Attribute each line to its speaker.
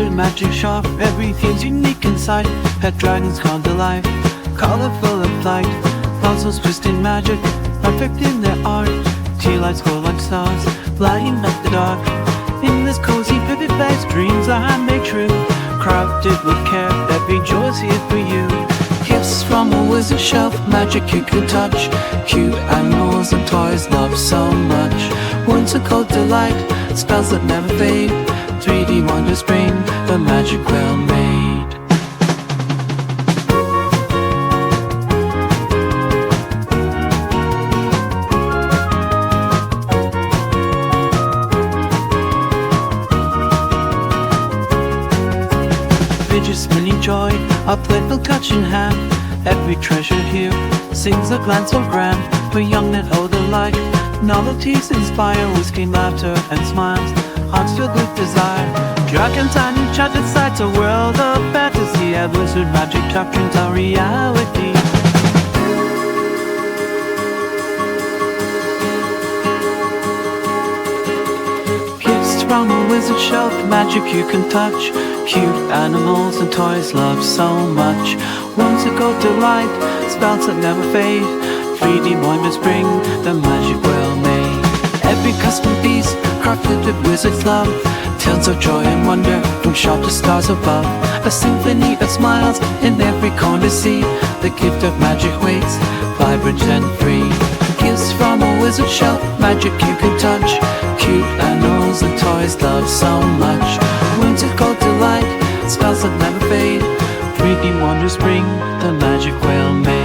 Speaker 1: wizard magic shop, everything's unique inside. Pet dragons come to life, colorful of light. Puzzles twisting magic, perfect in their art. Tea lights glow like stars, lighting up the dark. In this cozy vivid place, dreams are made true, crafted with care, every joy's here for you. Gifts from a wizard shelf, magic you can touch. Cute animals and toys loved so much. Whimsical delight, spells that never fade. 3D wonders bring the magic well made. Fidgets bringing joy, a playful touch in hand. Every treasure here sings a glance so grand. For young and old alike, novelties inspire whiskey, laughter and smiles, hearts filled with desire. Dragons and enchanted sights, a world of fantasy. A wizard magic captures our reality. Gifts from a wizard shelf, magic you can touch. Cute animals and toys loved so much. Whimsical delight, spells that never fade. 3D wonders bring the magic well made. Every custom piece crafted with wizard's love, tales of joy and wonder from sharp to stars above. A symphony of smiles in every corner see. The gift of magic waits, vibrant and free. Gifts from a wizard shelf, magic you can touch. Cute animals and toys loved so much. Whimsical delight, spells that never fade. 3D wonders bring the magic well made.